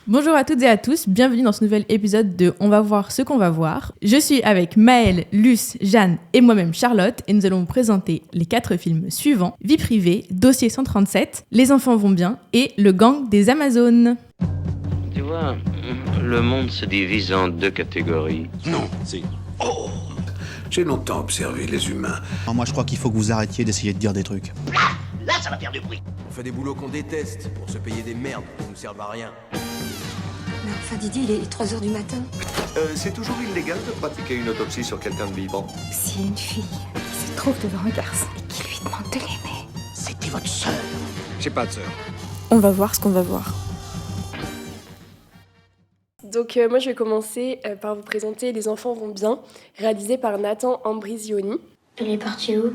Bonjour à toutes et à tous, bienvenue dans ce nouvel épisode de On va voir ce qu'on va voir. Je suis avec Maëlle, Luce, Jeanne et moi-même Charlotte et nous allons vous présenter les 4 films suivants: Vie privée, Dossier 137, Les enfants vont bien et Le gang des Amazones. Tu vois, le monde se divise en 2 catégories. Non, si. Oh! J'ai longtemps observé les humains. Moi, je crois qu'il faut que vous arrêtiez d'essayer de dire des trucs. Là, ça va faire du bruit. On fait des boulots qu'on déteste pour se payer des merdes qui nous servent à rien. Mais enfin, Didier, il est 3h du matin. C'est toujours illégal de pratiquer une autopsie sur quelqu'un de vivant. Si une fille qui se trouve devant un garçon et qui lui demande de l'aimer, C'était votre sœur. J'ai pas de sœur. On va voir ce qu'on va voir. Donc moi je vais commencer par vous présenter Les enfants vont bien, réalisé par Nathan Ambrisioni. Elle est partie où?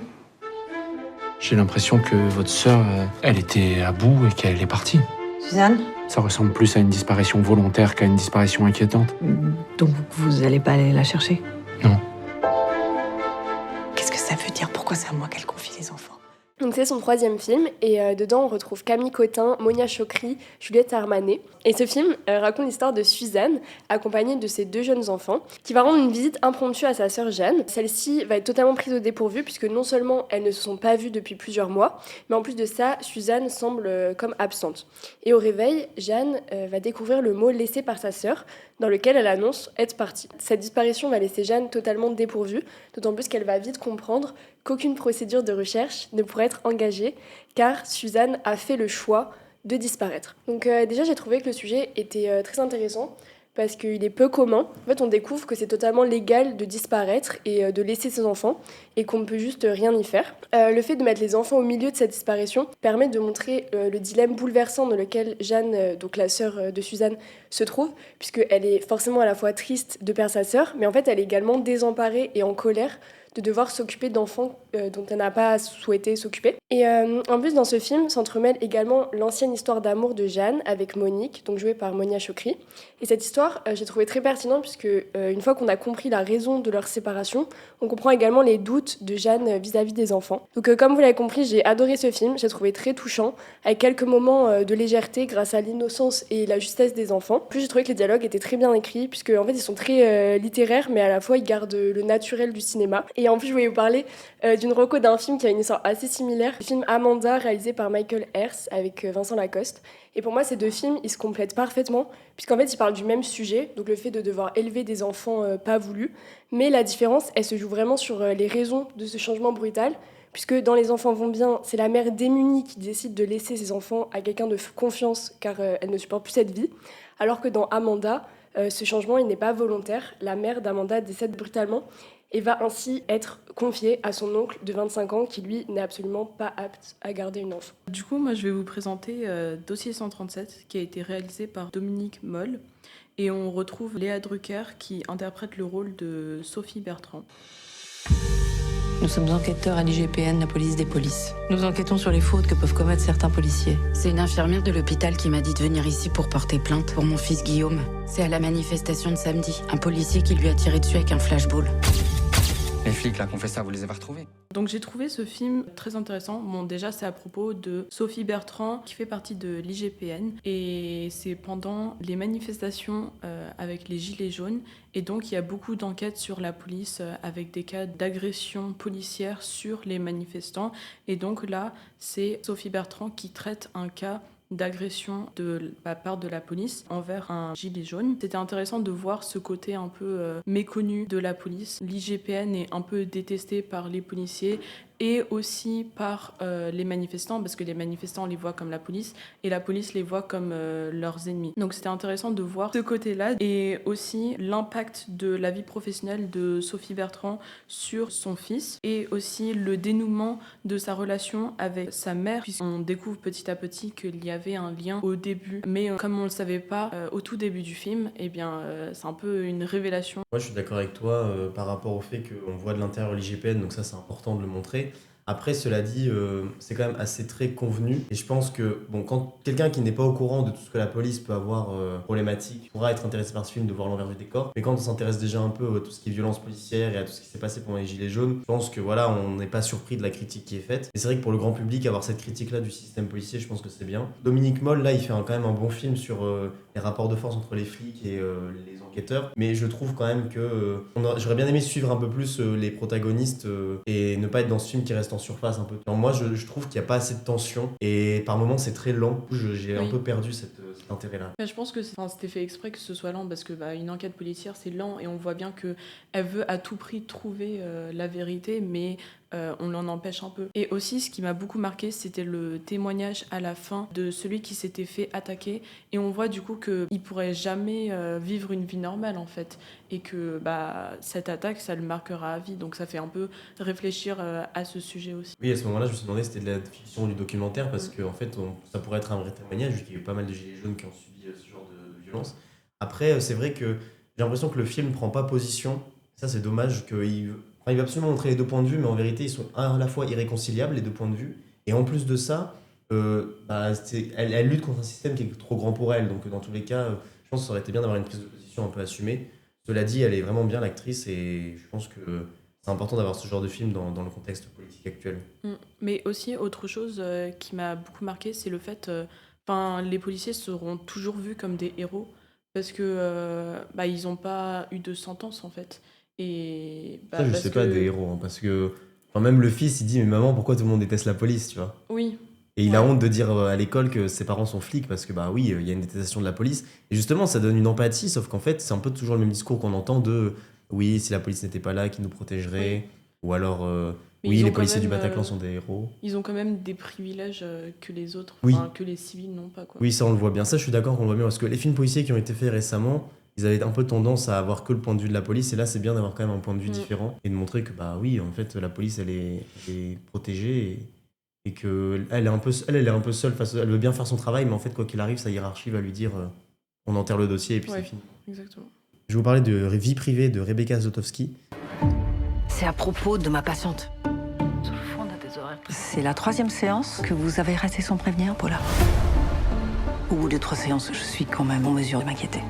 J'ai l'impression que votre sœur, elle était à bout et qu'elle est partie. Suzanne? Ça ressemble plus à une disparition volontaire qu'à une disparition inquiétante. Donc vous allez pas aller la chercher? Non. Qu'est-ce que ça veut dire? Pourquoi c'est à moi qu'elle confie les enfants? Donc c'est son 3e film et dedans on retrouve Camille Cotin, Monia Chokri, Juliette Armanet. Et ce film raconte l'histoire de Suzanne, accompagnée de ses 2 jeunes enfants, qui va rendre une visite impromptue à sa sœur Jeanne. Celle-ci va être totalement prise au dépourvu puisque non seulement elles ne se sont pas vues depuis plusieurs mois, mais en plus de ça, Suzanne semble comme absente. Et au réveil, Jeanne va découvrir le mot laissé par sa sœur, dans lequel elle annonce être partie. Cette disparition va laisser Jeanne totalement dépourvue, d'autant plus qu'elle va vite comprendre qu'aucune procédure de recherche ne pourrait être engagée, car Suzanne a fait le choix de disparaître. Donc déjà, j'ai trouvé que le sujet était très intéressant, parce qu'il est peu commun. En fait, on découvre que c'est totalement légal de disparaître et de laisser ses enfants, et qu'on ne peut juste rien y faire. Le fait de mettre les enfants au milieu de cette disparition permet de montrer le dilemme bouleversant dans lequel Jeanne, donc la sœur de Suzanne, se trouve, puisqu'elle est forcément à la fois triste de perdre sa sœur, mais en fait, elle est également désemparée et en colère de devoir s'occuper d'enfants dont elle n'a pas souhaité s'occuper. Et en plus, dans ce film, s'entremêle également l'ancienne histoire d'amour de Jeanne avec Monique, donc jouée par Monia Chokri. Et cette histoire, j'ai trouvé très pertinente puisque une fois qu'on a compris la raison de leur séparation, on comprend également les doutes de Jeanne vis-à-vis des enfants. Donc comme vous l'avez compris, j'ai adoré ce film, j'ai trouvé très touchant, avec quelques moments de légèreté grâce à l'innocence et la justesse des enfants. En plus, j'ai trouvé que les dialogues étaient très bien écrits, puisque en fait, ils sont très littéraires, mais à la fois, ils gardent le naturel du cinéma. Et en plus, je voulais vous parler d'une reco d'un film qui a une histoire assez similaire, le film Amanda, réalisé par Michael Hers avec Vincent Lacoste. Et pour moi, ces 2 films, ils se complètent parfaitement, puisqu'en fait, ils parlent du même sujet, donc le fait de devoir élever des enfants pas voulus. Mais la différence, elle se joue vraiment sur les raisons de ce changement brutal, puisque dans Les enfants vont bien, c'est la mère démunie qui décide de laisser ses enfants à quelqu'un de confiance, car elle ne supporte plus cette vie, alors que dans Amanda, ce changement, il n'est pas volontaire. La mère d'Amanda décède brutalement et va ainsi être confiée à son oncle de 25 ans qui, lui, n'est absolument pas apte à garder une enfant. Du coup, moi je vais vous présenter Dossier 137 qui a été réalisé par Dominique Moll et on retrouve Léa Drucker qui interprète le rôle de Sophie Bertrand. Nous sommes enquêteurs à l'IGPN, la police des polices. Nous enquêtons sur les fautes que peuvent commettre certains policiers. C'est une infirmière de l'hôpital qui m'a dit de venir ici pour porter plainte pour mon fils Guillaume. C'est à la manifestation de samedi, un policier qui lui a tiré dessus avec un flashball. Les flics là qui ont fait ça, vous les avez retrouvés? Donc j'ai trouvé ce film très intéressant. Bon, déjà c'est à propos de Sophie Bertrand qui fait partie de l'IGPN et c'est pendant les manifestations avec les gilets jaunes et donc il y a beaucoup d'enquêtes sur la police avec des cas d'agression policière sur les manifestants et donc là c'est Sophie Bertrand qui traite un cas d'agression de la part de la police envers un gilet jaune. C'était intéressant de voir ce côté un peu méconnu de la police. L'IGPN est un peu détesté par les policiers et aussi par les manifestants, parce que les manifestants les voient comme la police et la police les voit comme leurs ennemis. Donc c'était intéressant de voir ce côté-là et aussi l'impact de la vie professionnelle de Sophie Bertrand sur son fils et aussi le dénouement de sa relation avec sa mère, puisqu'on découvre petit à petit qu'il y avait un lien au début, mais comme on ne le savait pas au tout début du film, eh bien c'est un peu une révélation. Moi je suis d'accord avec toi par rapport au fait qu'on voit de l'intérieur l'IGPN, donc ça c'est important de le montrer. Après, cela dit, c'est quand même assez très convenu. Et je pense que, bon, quand quelqu'un qui n'est pas au courant de tout ce que la police peut avoir problématique pourra être intéressé par ce film, de voir l'envers du décor. Mais quand on s'intéresse déjà un peu à tout ce qui est violence policière et à tout ce qui s'est passé pendant les Gilets jaunes, je pense que voilà, on n'est pas surpris de la critique qui est faite. Et c'est vrai que pour le grand public, avoir cette critique-là du système policier, je pense que c'est bien. Dominique Moll, là, il fait quand même un bon film sur les rapports de force entre les flics et les enquêteurs. Mais je trouve quand même que j'aurais bien aimé suivre un peu plus les protagonistes et ne pas être dans ce film qui reste en surface un peu. Alors moi, je trouve qu'il n'y a pas assez de tension et par moments, c'est très lent. J'ai un peu perdu cet intérêt-là. Je pense que c'était fait exprès que ce soit lent parce que une enquête policière, c'est lent et on voit bien qu'elle veut à tout prix trouver la vérité, mais on l'en empêche un peu. Et aussi, ce qui m'a beaucoup marqué, c'était le témoignage à la fin de celui qui s'était fait attaquer. Et on voit du coup qu'il pourrait jamais vivre une vie normale, en fait. Et que cette attaque, ça le marquera à vie. Donc ça fait un peu réfléchir à ce sujet aussi. Oui, à ce moment-là, je me suis demandé si c'était de la fiction ou du documentaire, parce qu'en fait, ça pourrait être un vrai témoignage, vu qu'il y a eu pas mal de gilets jaunes qui ont subi ce genre de violence. Après, c'est vrai que j'ai l'impression que le film ne prend pas position. Ça, c'est dommage qu'il va absolument montrer les deux points de vue, mais en vérité, ils sont à la fois irréconciliables, les deux points de vue. Et en plus de ça, elle lutte contre un système qui est trop grand pour elle. Donc, dans tous les cas, je pense que ça aurait été bien d'avoir une prise de position un peu assumée. Cela dit, elle est vraiment bien, l'actrice, et je pense que c'est important d'avoir ce genre de film dans le contexte politique actuel. Mais aussi, autre chose qui m'a beaucoup marqué, c'est le fait les policiers seront toujours vus comme des héros parce que ils n'ont pas eu de sentence, en fait. Et ça, je sais pas des héros, parce que même le fils, il dit « Mais maman, pourquoi tout le monde déteste la police ?» tu vois. Oui. Et il a honte de dire à l'école que ses parents sont flics, parce que oui, il y a une détestation de la police. Et justement, ça donne une empathie, sauf qu'en fait, c'est un peu toujours le même discours qu'on entend de « Oui, si la police n'était pas là, qui nous protégerait ?» Ou alors « Oui, les policiers du Bataclan sont des héros. » Ils ont quand même des privilèges que les autres, que les civils n'ont pas, quoi. Oui, ça on le voit bien. Ça, je suis d'accord qu'on le voit bien, parce que les films policiers qui ont été faits récemment, ils avaient un peu tendance à avoir que le point de vue de la police, et là c'est bien d'avoir quand même un point de vue différent et de montrer que oui, en fait la police elle est protégée et que elle est un peu seule elle veut bien faire son travail, mais en fait quoi qu'il arrive, sa hiérarchie va lui dire on enterre le dossier et puis c'est fini. Exactement. Je vais vous parler de vie privée de Rebecca Zlotowski. C'est à propos de ma patiente. C'est la 3e séance que vous avez ratée sans prévenir, Paula. Au bout de 3 séances, je suis quand même en mesure de m'inquiéter.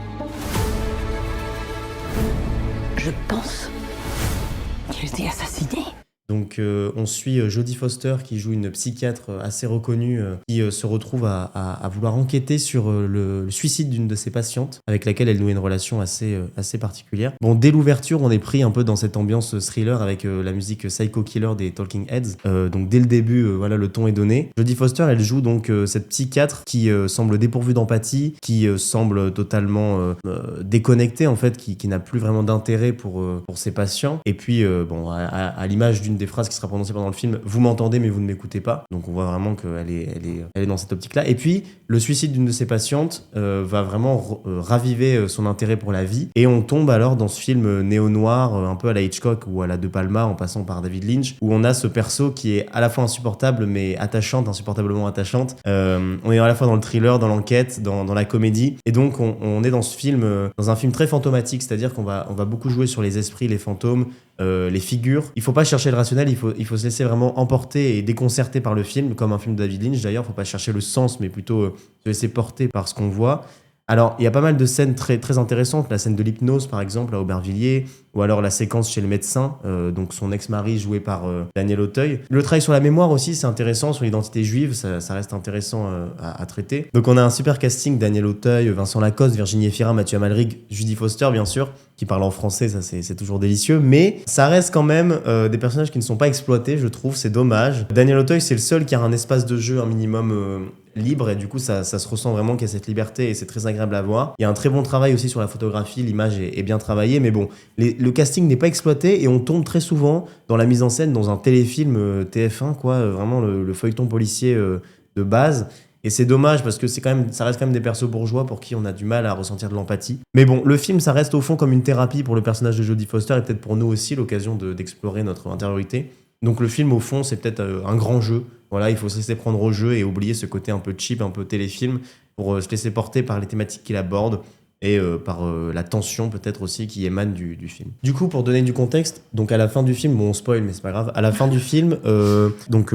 Je pense qu'elle était assassinée. Donc on suit Jodie Foster qui joue une psychiatre assez reconnue qui se retrouve à vouloir enquêter sur le suicide d'une de ses patientes avec laquelle elle noue une relation assez particulière. Bon, dès l'ouverture, on est pris un peu dans cette ambiance thriller avec la musique Psycho Killer des Talking Heads. Donc dès le début, le ton est donné. Jodie Foster, elle joue donc cette psychiatre qui semble dépourvue d'empathie, qui semble totalement déconnectée en fait, qui n'a plus vraiment d'intérêt pour ses patients. Et puis à l'image d'une des phrases qui sera prononcée pendant le film, vous m'entendez mais vous ne m'écoutez pas. Donc on voit vraiment qu'elle est dans cette optique là. Et puis le suicide d'une de ses patientes va vraiment raviver son intérêt pour la vie, et on tombe alors dans ce film néo-noir un peu à la Hitchcock ou à la De Palma en passant par David Lynch, où on a ce perso qui est à la fois insupportable mais insupportablement attachante. On est à la fois dans le thriller, dans l'enquête, dans la comédie, et donc on est dans ce film dans un film très fantomatique, c'est-à-dire qu'on va beaucoup jouer sur les esprits, les fantômes, les figures. Il faut pas chercher le rationnel, il faut se laisser vraiment emporter et déconcerter par le film, comme un film de David Lynch d'ailleurs. Il faut pas chercher le sens, mais plutôt se laisser porter par ce qu'on voit. Alors, il y a pas mal de scènes très, très intéressantes, la scène de l'hypnose par exemple à Aubervilliers, ou alors la séquence chez le médecin, donc son ex-mari joué par Daniel Auteuil. Le travail sur la mémoire aussi, c'est intéressant, sur l'identité juive, ça reste intéressant à traiter. Donc on a un super casting, Daniel Auteuil, Vincent Lacoste, Virginie Efira, Mathieu Amalric, Jodie Foster bien sûr, qui parle en français, ça c'est toujours délicieux, mais ça reste quand même des personnages qui ne sont pas exploités, je trouve, c'est dommage. Daniel Auteuil, c'est le seul qui a un espace de jeu un minimum libre, et du coup ça se ressent vraiment qu'il y a cette liberté et c'est très agréable à voir. Il y a un très bon travail aussi sur la photographie, l'image est bien travaillée, mais bon, le casting n'est pas exploité et on tombe très souvent dans la mise en scène dans un téléfilm TF1 quoi, vraiment le feuilleton policier de base. Et c'est dommage parce que ça reste quand même des persos bourgeois pour qui on a du mal à ressentir de l'empathie. Mais bon, le film, ça reste au fond comme une thérapie pour le personnage de Jodie Foster et peut-être pour nous aussi l'occasion d'explorer notre intériorité. Donc le film, au fond, c'est peut-être un grand jeu. Voilà, il faut se laisser prendre au jeu et oublier ce côté un peu cheap, un peu téléfilm, pour se laisser porter par les thématiques qu'il aborde. et par la tension peut-être aussi qui émane du film. Du coup, pour donner du contexte, donc à la fin du film, bon on spoil mais c'est pas grave, à la fin du film,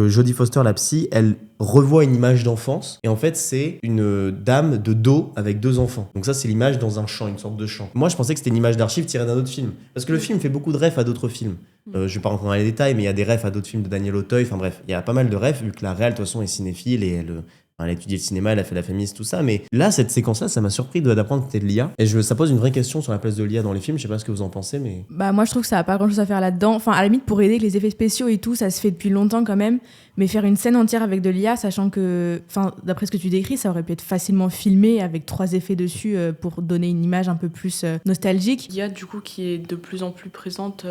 Jodie Foster, la psy, elle revoit une image d'enfance et en fait c'est une dame de dos avec 2 enfants. Donc ça c'est l'image dans un champ, une sorte de champ. Moi je pensais que c'était une image d'archive tirée d'un autre film parce que le film fait beaucoup de refs à d'autres films. Je vais pas rentrer dans les détails mais il y a des refs à d'autres films de Daniel Auteuil, enfin bref, il y a pas mal de refs vu que la réal de toute façon est cinéphile et elle a étudié le cinéma, elle a fait la féministe, tout ça, mais là, cette séquence-là, ça m'a surpris d'apprendre que c'était de l'IA. Et ça pose une vraie question sur la place de l'IA dans les films, je sais pas ce que vous en pensez, mais... Bah moi je trouve que ça a pas grand-chose à faire là-dedans. Enfin, à la limite, pour aider avec les effets spéciaux et tout, ça se fait depuis longtemps quand même, mais faire une scène entière avec de l'IA, sachant que, enfin, d'après ce que tu décris, ça aurait pu être facilement filmé avec 3 effets dessus pour donner une image un peu plus nostalgique. L'IA, du coup, qui est de plus en plus présente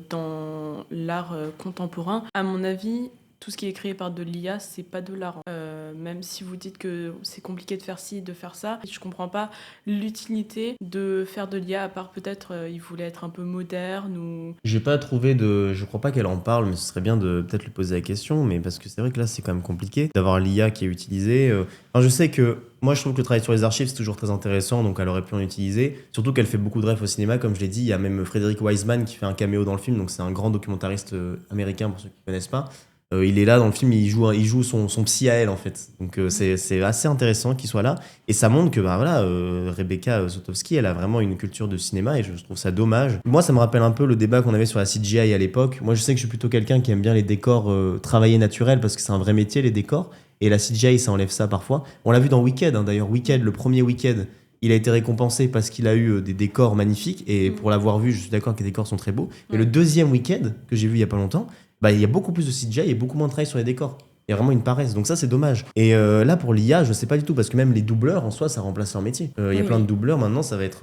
dans l'art contemporain, à mon avis... Tout ce qui est créé par de l'IA, c'est pas de l'art. Même si vous dites que c'est compliqué de faire ci, de faire ça, je comprends pas l'utilité de faire de l'IA, à part peut-être il voulait être un peu moderne ou... J'ai pas trouvé je crois pas qu'elle en parle, mais ce serait bien de peut-être lui poser la question, mais parce que c'est vrai que là c'est quand même compliqué d'avoir l'IA qui est utilisée. Enfin, je sais que moi je trouve que le travail sur les archives c'est toujours très intéressant, donc elle aurait pu en utiliser. Surtout qu'elle fait beaucoup de refs au cinéma, comme je l'ai dit, il y a même Frédéric Wiseman qui fait un caméo dans le film, donc c'est un grand documentariste américain pour ceux qui connaissent pas. Il est là dans le film, il joue son psy à elle en fait. Donc c'est assez intéressant qu'il soit là. Et ça montre que Rebecca Zotowski, elle a vraiment une culture de cinéma et je trouve ça dommage. Moi ça me rappelle un peu le débat qu'on avait sur la CGI à l'époque. Moi je sais que je suis plutôt quelqu'un qui aime bien les décors travaillés naturels parce que c'est un vrai métier les décors. Et la CGI ça enlève ça parfois. On l'a vu dans Wicked d'ailleurs. Wicked, le premier Wicked, il a été récompensé parce qu'il a eu des décors magnifiques. Et pour l'avoir vu, je suis d'accord que les décors sont très beaux. Mais le deuxième Wicked, que j'ai vu il y a pas longtemps, il y a beaucoup plus de CGI et beaucoup moins de travail sur les décors. Il y a vraiment une paresse, donc ça c'est dommage. Et là pour l'IA, je sais pas du tout, parce que même les doubleurs en soi, ça remplace leur métier. Il y a plein de doubleurs maintenant, ça va être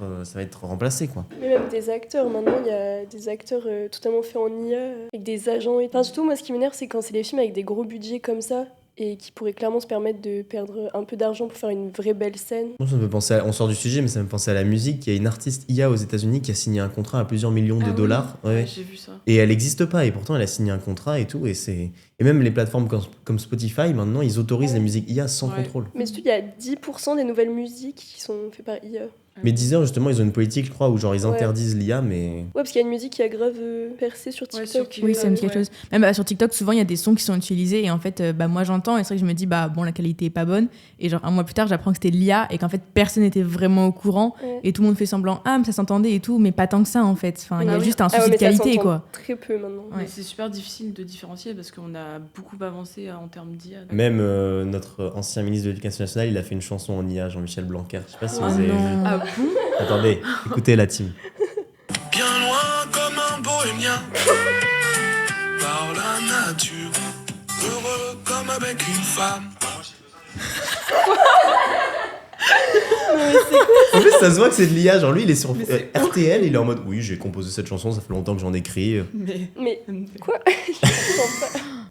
remplacé quoi. Mais même des acteurs, maintenant il y a des acteurs totalement faits en IA, avec des agents. Enfin surtout moi ce qui m'énerve c'est quand c'est des films avec des gros budgets comme ça, et qui pourraient clairement se permettre de perdre un peu d'argent pour faire une vraie belle scène. Moi, ça me fait penser on sort du sujet, mais ça me fait penser à la musique. Il y a une artiste IA aux États-Unis qui a signé un contrat à plusieurs millions de dollars. Ouais, j'ai vu ça. Et elle n'existe pas, et pourtant elle a signé un contrat et tout. Et même les plateformes comme Spotify, maintenant, ils autorisent les musiques IA sans contrôle. Mais surtout, il y a 10% des nouvelles musiques qui sont faites par IA. Mais Deezer, justement, ils ont une politique, je crois, où genre ils interdisent l'IA, mais... Ouais, parce qu'il y a une musique qui a grave percé sur TikTok. Oui, ça me dit quelque chose. Même sur TikTok, souvent, il y a des sons qui sont utilisés et en fait, moi, j'entends et c'est vrai que je me dis, la qualité est pas bonne. Et genre, un mois plus tard, j'apprends que c'était l'IA et qu'en fait, personne n'était vraiment au courant. Et tout le monde fait semblant, mais ça s'entendait et tout, mais pas tant que ça, en fait. Enfin, il y a juste un souci de qualité, quoi. Très peu maintenant. Mais c'est super difficile de différencier parce qu'on a beaucoup avancé en termes d'IA. Même notre ancien ministre de l'Éducation nationale, il a fait une chanson en IA, Jean-Michel Blanquer. Je sais pas si vous avez vu. Ah bon ? Attendez, écoutez la team. Bien loin comme un bohémien, par la nature, heureux comme avec une femme. En plus, ça se voit que c'est de l'IA. Genre, lui, il est sur RTL, il est en mode oui, j'ai composé cette chanson, ça fait longtemps que j'en écris. Mais quoi?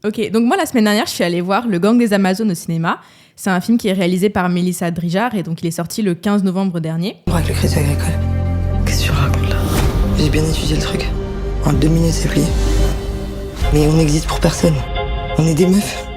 Ok, donc moi, la semaine dernière, je suis allée voir Le Gang des Amazones au cinéma. C'est un film qui est réalisé par Mélissa Drijard et donc il est sorti le 15 novembre dernier. On braque le Crédit Agricole. Qu'est-ce que tu racontes là? J'ai bien étudié le truc. En 2 minutes, c'est plié. Mais on n'existe pour personne. On est des meufs.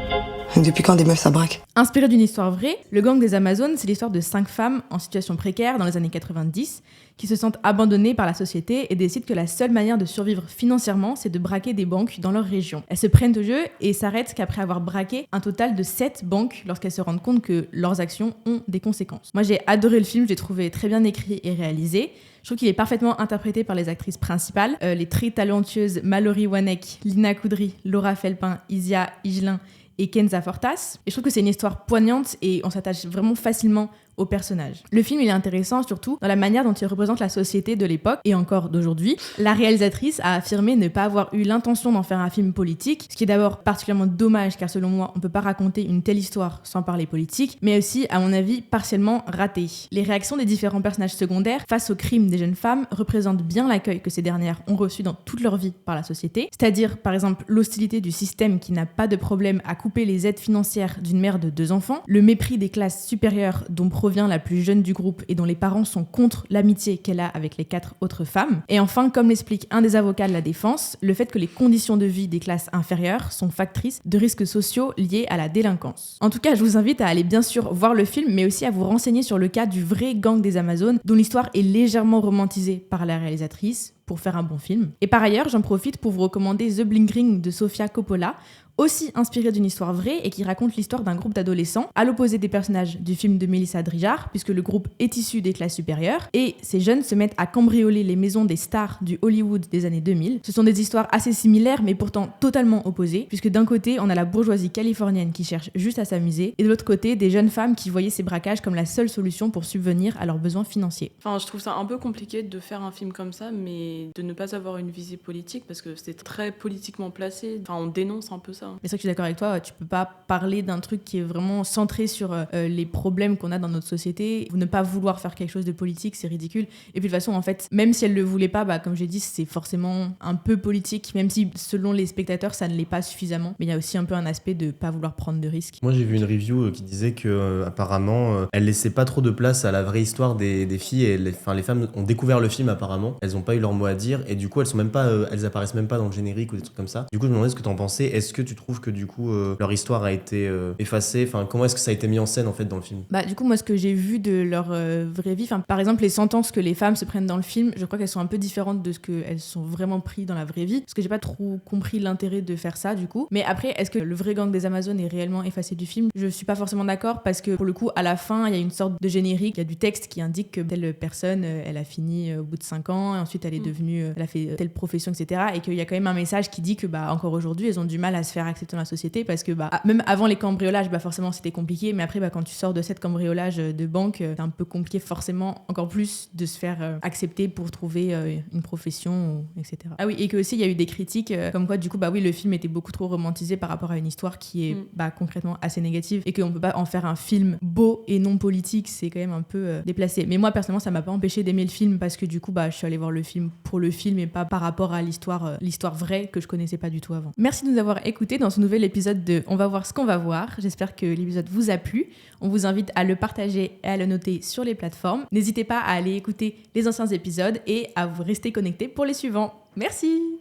Depuis quand des meufs ça braque? Inspiré d'une histoire vraie, Le Gang des Amazones, c'est l'histoire de 5 femmes en situation précaire dans les années 90 qui se sentent abandonnées par la société et décident que la seule manière de survivre financièrement, c'est de braquer des banques dans leur région. Elles se prennent au jeu et s'arrêtent qu'après avoir braqué un total de 7 banques lorsqu'elles se rendent compte que leurs actions ont des conséquences. Moi, j'ai adoré le film, je l'ai trouvé très bien écrit et réalisé. Je trouve qu'il est parfaitement interprété par les actrices principales, les très talentueuses Mallory Wanek, Lina Koudry, Laura Felpin, Isia Higelin et Kenza Fortas. Et je trouve que c'est une histoire poignante et on s'attache vraiment facilement au personnage. Le film, il est intéressant surtout dans la manière dont il représente la société de l'époque et encore d'aujourd'hui. La réalisatrice a affirmé ne pas avoir eu l'intention d'en faire un film politique, ce qui est d'abord particulièrement dommage car selon moi, on peut pas raconter une telle histoire sans parler politique, mais aussi, à mon avis, partiellement raté. Les réactions des différents personnages secondaires face aux crimes des jeunes femmes représentent bien l'accueil que ces dernières ont reçu dans toute leur vie par la société, c'est-à-dire par exemple l'hostilité du système qui n'a pas de problème à couper les aides financières d'une mère de 2 enfants, le mépris des classes supérieures dont provient la plus jeune du groupe et dont les parents sont contre l'amitié qu'elle a avec les 4 autres femmes. Et enfin, comme l'explique un des avocats de la défense, le fait que les conditions de vie des classes inférieures sont factrices de risques sociaux liés à la délinquance. En tout cas, je vous invite à aller bien sûr voir le film, mais aussi à vous renseigner sur le cas du vrai gang des Amazones, dont l'histoire est légèrement romantisée par la réalisatrice pour faire un bon film. Et par ailleurs, j'en profite pour vous recommander The Bling Ring de Sofia Coppola, aussi inspiré d'une histoire vraie et qui raconte l'histoire d'un groupe d'adolescents, à l'opposé des personnages du film de Mélissa Drijard, puisque le groupe est issu des classes supérieures, et ces jeunes se mettent à cambrioler les maisons des stars du Hollywood des années 2000. Ce sont des histoires assez similaires, mais pourtant totalement opposées, puisque d'un côté, on a la bourgeoisie californienne qui cherche juste à s'amuser, et de l'autre côté, des jeunes femmes qui voyaient ces braquages comme la seule solution pour subvenir à leurs besoins financiers. Enfin, je trouve ça un peu compliqué de faire un film comme ça, mais de ne pas avoir une visée politique, parce que c'est très politiquement placé. Enfin, on dénonce un peu ça. Mais c'est vrai que je suis d'accord avec toi, tu peux pas parler d'un truc qui est vraiment centré sur les problèmes qu'on a dans notre société. Ne pas vouloir faire quelque chose de politique, c'est ridicule. Et puis de toute façon, en fait, même si elle le voulait pas, comme j'ai dit, c'est forcément un peu politique, même si selon les spectateurs, ça ne l'est pas suffisamment. Mais il y a aussi un peu un aspect de pas vouloir prendre de risques. Moi, j'ai vu une review qui disait que apparemment, elle laissait pas trop de place à la vraie histoire des filles, et les femmes ont découvert le film apparemment. Elles ont pas eu leur mot à dire, et du coup, elles apparaissent même pas dans le générique ou des trucs comme ça. Du coup, je me demandais ce que t'en pensais. Est-ce que tu trouves que du coup leur histoire a été effacée, enfin comment est-ce que ça a été mis en scène en fait dans le film? Du coup, moi ce que j'ai vu de leur vraie vie, par exemple les sentences que les femmes se prennent dans le film, je crois qu'elles sont un peu différentes de ce qu'elles sont vraiment prises dans la vraie vie, parce que j'ai pas trop compris l'intérêt de faire ça du coup. Mais après, est-ce que le vrai gang des Amazones est réellement effacé du film? Je suis pas forcément d'accord, parce que pour le coup à la fin il y a une sorte de générique, il y a du texte qui indique que telle personne elle a fini au bout de 5 ans et ensuite elle est devenue, elle a fait telle profession, etc. Et qu'il y a quand même un message qui dit que encore aujourd'hui elles ont du mal à se faire accepter dans la société, parce que même avant les cambriolages, forcément c'était compliqué, mais après quand tu sors de cette cambriolage de banque, c'est un peu compliqué forcément encore plus de se faire accepter pour trouver une profession, etc. Ah oui, et que aussi il y a eu des critiques comme quoi du coup oui, le film était beaucoup trop romantisé par rapport à une histoire qui est concrètement assez négative, et qu'on peut pas en faire un film beau et non politique, c'est quand même un peu déplacé. Mais moi personnellement ça m'a pas empêché d'aimer le film, parce que du coup je suis allée voir le film pour le film et pas par rapport à l'histoire vraie que je connaissais pas du tout avant. Merci de nous avoir écoutés dans ce nouvel épisode de On va voir ce qu'on va voir. J'espère que l'épisode vous a plu. On vous invite à le partager et à le noter sur les plateformes. N'hésitez pas à aller écouter les anciens épisodes et à vous rester connectés pour les suivants. Merci!